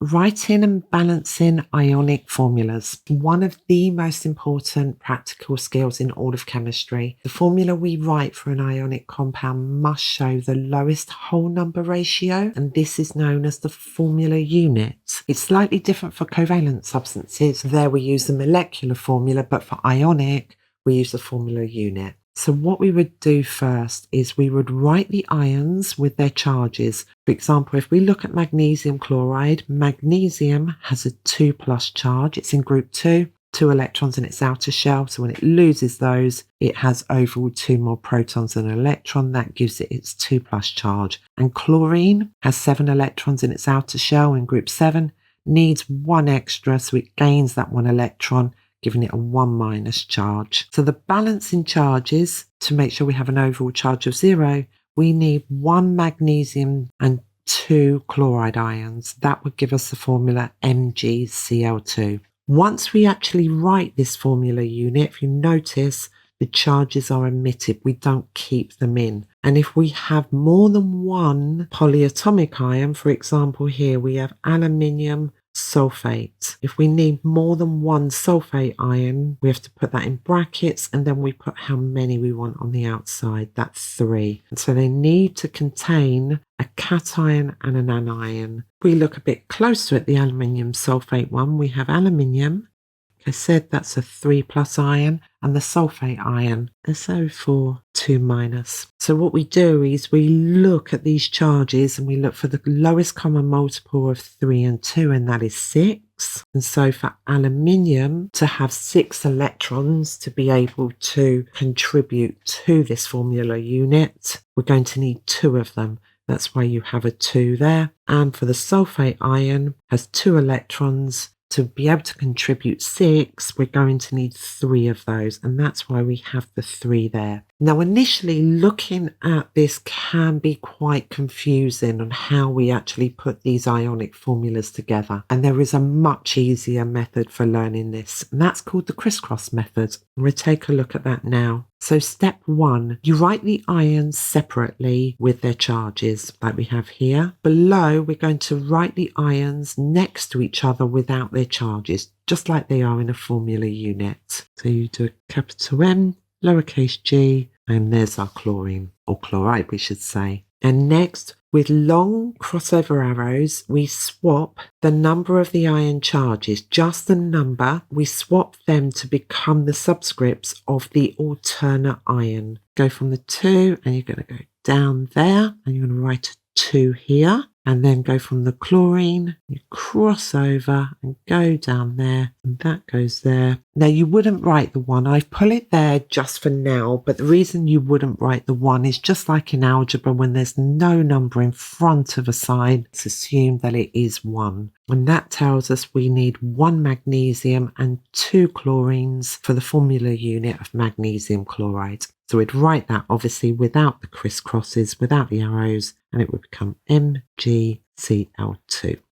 writing and balancing ionic formulas. One of the most important practical skills in all of chemistry. The formula we write for an ionic compound must show the lowest whole number ratio, and this is known as the formula unit. It's slightly different for covalent substances. There we use the molecular formula, but for ionic, we use the formula unit. So what we would do first is we would write the ions with their charges. For example, if we look at magnesium chloride, magnesium has a 2+ charge. It's in group 2 electrons in its outer shell. So when it loses those, it has overall 2 more protons than an electron. That gives it its 2+ charge. And chlorine has 7 electrons in its outer shell in group 7, needs 1 extra, so it gains that 1 electron, giving it a 1- charge. So the balance in charges, to make sure we have an overall charge of 0, we need 1 magnesium and 2 chloride ions. That would give us the formula MgCl2. Once we actually write this formula unit, if you notice, the charges are omitted. We don't keep them in. And if we have more than 1 polyatomic ion, for example, here we have aluminium sulfate. If we need more than 1 sulfate ion, we have to put that in brackets, and then we put how many we want on the outside. That's 3. And so they need to contain a cation and an anion. If we look a bit closer at the aluminium sulfate one, we have aluminium. Like I said, that's a 3+ ion, and the sulfate ion, SO4 2-. So what we do is we look at these charges and we look for the lowest common multiple of 3 and 2, and that is 6. And so for aluminium to have 6 electrons to be able to contribute to this formula unit, we're going to need 2 of them. That's why you have a 2 there. And for the sulfate ion, has 2 electrons. To be able to contribute 6, we're going to need 3 of those, and that's why we have the 3 there. Now, initially, looking at this can be quite confusing on how we actually put these ionic formulas together, and there is a much easier method for learning this, and that's called the Criss-Cross method. We'll take a look at that now. So step 1, you write the ions separately with their charges, like we have here. Below, we're going to write the ions next to each other without their charges, just like they are in a formula unit. So you do a capital M, lowercase g, and there's our chlorine, or chloride we should say. And next, with long crossover arrows, we swap the number of the ion charges, just the number, we swap them to become the subscripts of the alternate ion. Go from the 2, and you're going to go down there, and you're going to write a 2 here, and then go from the chlorine, you cross over and go down there, and that goes there. Now you wouldn't write the 1, I've put it there just for now, but the reason you wouldn't write the 1 is just like in algebra, when there's no number in front of a sign, it's assumed that it is 1. And that tells us we need 1 magnesium and 2 chlorines for the formula unit of magnesium chloride. So we'd write that obviously without the crisscrosses, without the arrows, and it would become MgCl2.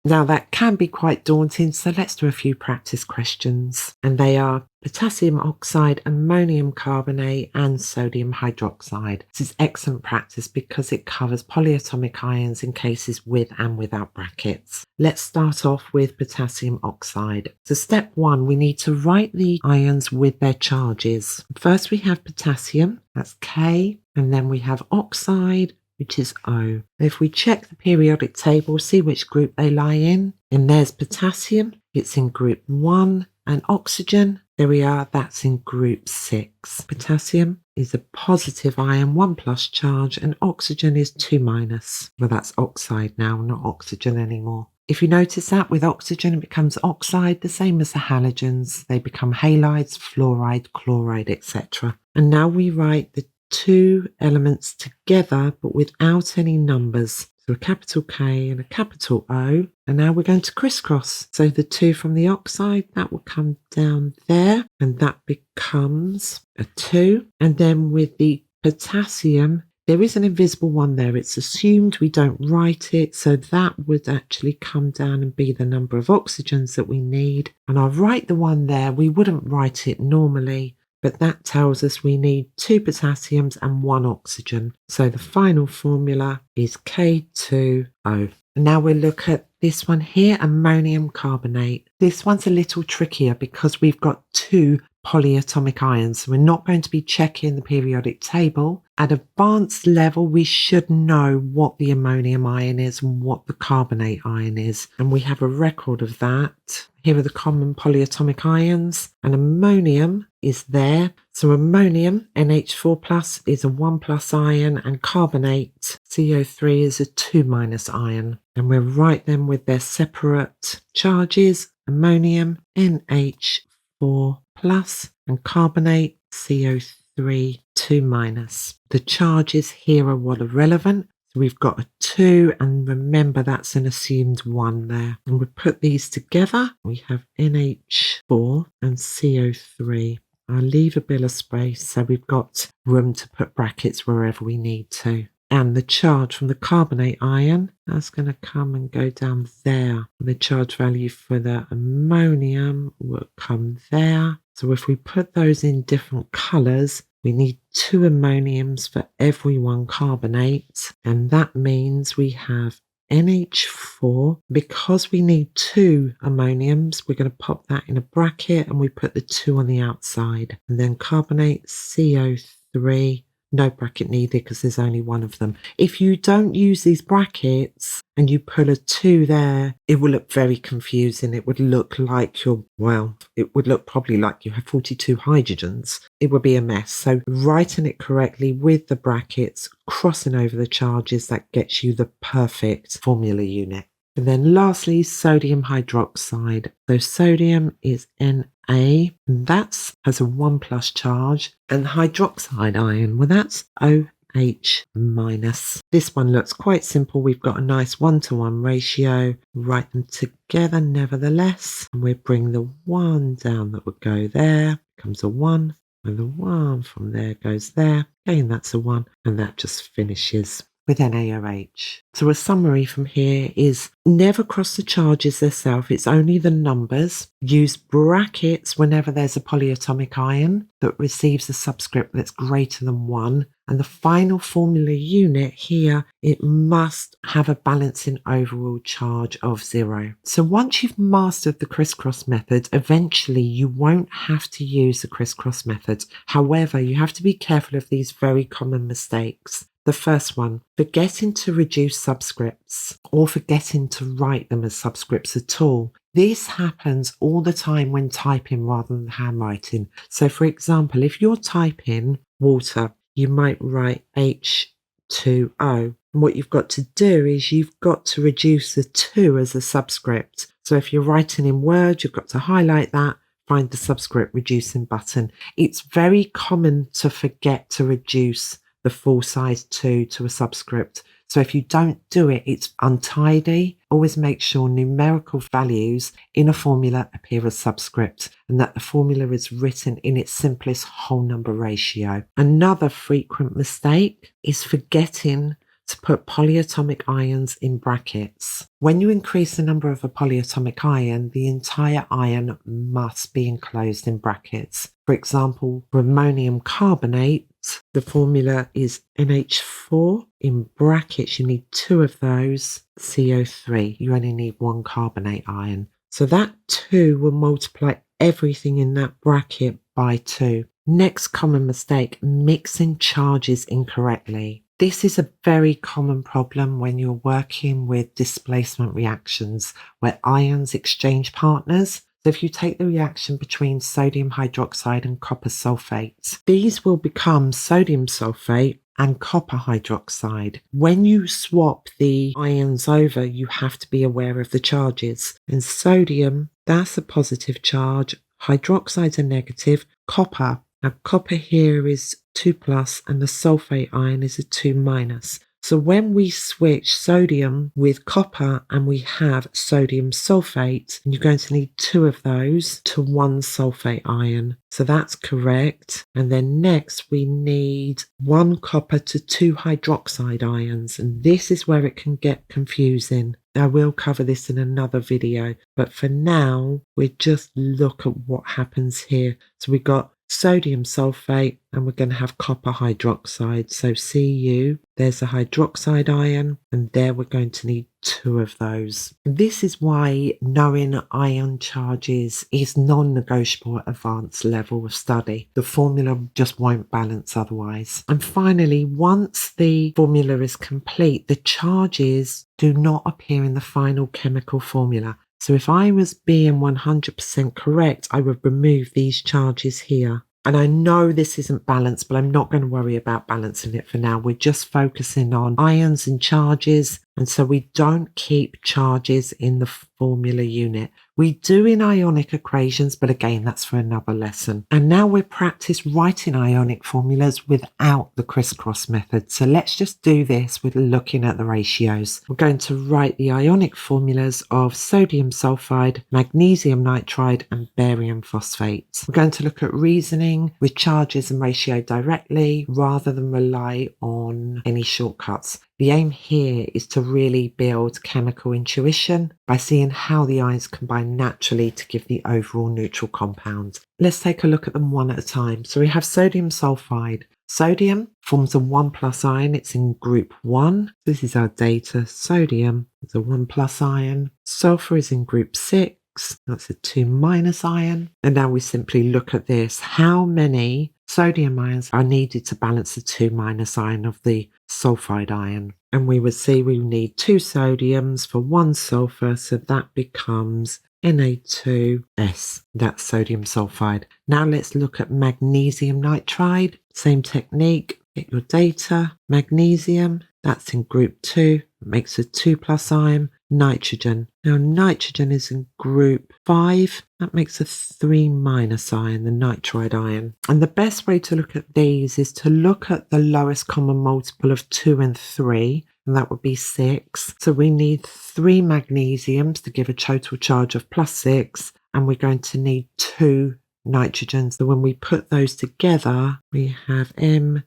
Now that can be quite daunting, so let's do a few practice questions. And they are potassium oxide, ammonium carbonate, and sodium hydroxide. This is excellent practice because it covers polyatomic ions in cases with and without brackets. Let's start off with potassium oxide. So step 1, we need to write the ions with their charges. First we have potassium, that's K, and then we have oxide, which is O. If we check the periodic table, see which group they lie in, and there's potassium, it's in group 1, and oxygen, there we are, that's in group 6. Potassium is a positive ion, 1+ charge, and oxygen is 2-. Well, that's oxide now, not oxygen anymore. If you notice that with oxygen, it becomes oxide, the same as the halogens. They become halides, fluoride, chloride, etc. And now we write the 2 elements together, but without any numbers. So a capital K and a capital O. And now we're going to crisscross. So the 2 from the oxide, that will come down there, and that becomes a 2. And then with the potassium, there is an invisible 1 there. It's assumed we don't write it, so that would actually come down and be the number of oxygens that we need. And I'll write the 1 there. We wouldn't write it normally, but that tells us we need 2 potassiums and 1 oxygen. So the final formula is K2O. Now we'll look at This one here, ammonium carbonate. This one's a little trickier because we've got 2 polyatomic ions. So we're not going to be checking the periodic table. At advanced level, we should know what the ammonium ion is and what the carbonate ion is. And we have a record of that. Here are the common polyatomic ions, and ammonium is there. So ammonium, NH4 plus, is a 1 plus ion, and carbonate, CO3, is a 2 minus ion. And we'll write them with their separate charges. Ammonium, NH4 plus, and carbonate, CO3, 2 minus. The charges here are what are relevant. So we've got a 2, and remember that's an assumed 1 there. And we put these together. We have NH4 and CO3. I'll leave a bit of space so we've got room to put brackets wherever we need to. And the charge from the carbonate ion, that's going to come and go down there. The charge value for the ammonium will come there. So if we put those in different colours, we need 2 ammoniums for every 1 carbonate. And that means we have NH4. Because we need 2 ammoniums, we're going to pop that in a bracket and we put the 2 on the outside. And then carbonate, CO3. No bracket needed because there's only 1 of them. If you don't use these brackets and you put a 2 there, it will look very confusing. It would look like it would look probably like you have 42 hydrogens. It would be a mess. So writing it correctly with the brackets, crossing over the charges, that gets you the perfect formula unit. And then lastly, sodium hydroxide. So sodium is Na, and that has a 1 plus charge. And the hydroxide ion, well, that's OH minus. This one looks quite simple. We've got a nice 1-to-1 ratio. Write them together nevertheless. And we bring the 1 down that would go there. Becomes a 1. And the 1 from there goes there. Again, that's a 1. And that just finishes with NaOH. So a summary from here is never cross the charges themselves. It's only the numbers. Use brackets whenever there's a polyatomic ion that receives a subscript that's greater than 1. And the final formula unit here, it must have a balancing overall charge of 0. So once you've mastered the Criss-Cross method, eventually you won't have to use the Criss-Cross method. However, you have to be careful of these very common mistakes. The first one, forgetting to reduce subscripts or forgetting to write them as subscripts at all. This happens all the time when typing rather than handwriting. So for example, if you're typing water, you might write H2O. And what you've got to do is you've got to reduce the 2 as a subscript. So if you're writing in Word, you've got to highlight that, find the subscript reducing button. It's very common to forget to reduce the full size 2 to a subscript. So if you don't do it, it's untidy. Always make sure numerical values in a formula appear as subscript and that the formula is written in its simplest whole number ratio. Another frequent mistake is forgetting to put polyatomic ions in brackets. When you increase the number of a polyatomic ion, the entire ion must be enclosed in brackets. For example, for ammonium carbonate, the formula is NH4. In brackets, you need 2 of those, CO3. You only need 1 carbonate ion. So that 2 will multiply everything in that bracket by 2. Next common mistake, mixing charges incorrectly. This is a very common problem when you're working with displacement reactions where ions exchange partners. So if you take the reaction between sodium hydroxide and copper sulfate, these will become sodium sulfate and copper hydroxide. When you swap the ions over, you have to be aware of the charges. In sodium, that's a positive charge, hydroxide's a negative, copper. Now copper here is 2 plus and the sulfate ion is a 2 minus. So when we switch sodium with copper and we have sodium sulfate, you're going to need 2 of those to 1 sulfate ion. So that's correct. And then next we need 1 copper to 2 hydroxide ions. And this is where it can get confusing. I will cover this in another video, but for now, we just look at what happens here. So we've got sodium sulfate, and we're going to have copper hydroxide. So Cu, there's a hydroxide ion, and there we're going to need 2 of those. This is why knowing ion charges is non-negotiable at advanced level of study. The formula just won't balance otherwise. And finally, once the formula is complete, the charges do not appear in the final chemical formula. So if I was being 100% correct, I would remove these charges here. And I know this isn't balanced, but I'm not going to worry about balancing it for now. We're just focusing on ions and charges. And so we don't keep charges in the formula unit. We do in ionic equations, but again, that's for another lesson. And now we're practice writing ionic formulas without the Criss-Cross method. So let's just do this with looking at the ratios. We're going to write the ionic formulas of sodium sulfide, magnesium nitride, and barium phosphate. We're going to look at reasoning with charges and ratio directly rather than rely on any shortcuts. The aim here is to really build chemical intuition by seeing how the ions combine naturally to give the overall neutral compound. Let's take a look at them one at a time. So we have sodium sulfide. Sodium forms a 1+ ion. It's in group 1. This is our data. Sodium is a 1+ ion. Sulfur is in group 6. That's a 2- ion. And now we simply look at this. How many sodium ions are needed to balance the 2- ion of the sulfide ion? And we would see we need 2 sodiums for 1 sulfur, so that becomes Na2S. That's sodium sulfide. Now let's look at magnesium nitride. Same technique. Get your data. Magnesium, that's in group 2. It makes a 2+ ion. Nitrogen. Now nitrogen is in group 5. That makes a 3- ion, the nitride ion. And the best way to look at these is to look at the lowest common multiple of 2 and 3. And that would be 6. So we need 3 magnesiums to give a total charge of +6. And we're going to need 2 nitrogens. So when we put those together, we have Mg3N2.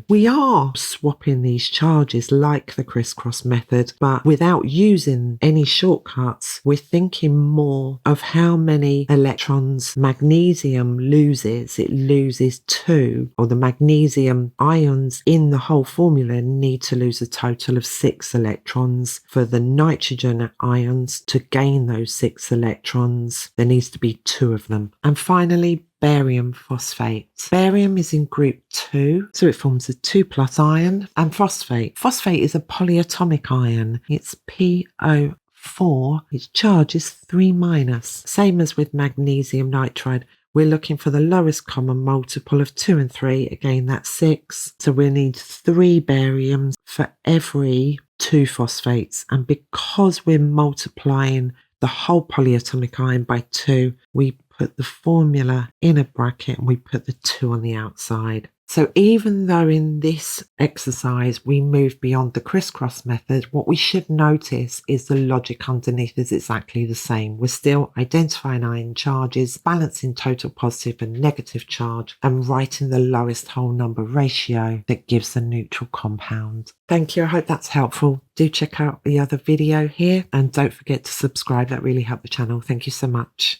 We are swapping these charges like the Criss-Cross method, but without using any shortcuts. We're thinking more of how many electrons magnesium loses. It loses 2, or the magnesium ions in the whole formula need to lose a total of 6 electrons. For the nitrogen ions to gain those 6 electrons, there needs to be 2 of them. And finally, barium phosphate. Barium is in group 2, so it forms a 2+ ion. And phosphate. Phosphate is a polyatomic ion. It's PO4. Its charge is 3-. Same as with magnesium nitride. We're looking for the lowest common multiple of 2 and 3. Again, that's 6. So we need 3 bariums for every 2 phosphates. And because we're multiplying the whole polyatomic ion by 2, we put the formula in a bracket and we put the 2 on the outside. So even though in this exercise we move beyond the Criss-Cross method, what we should notice is the logic underneath is exactly the same. We're still identifying ion charges, balancing total positive and negative charge, and writing the lowest whole number ratio that gives the neutral compound. Thank you. I hope that's helpful. Do check out the other video here and don't forget to subscribe. That really helped the channel. Thank you so much.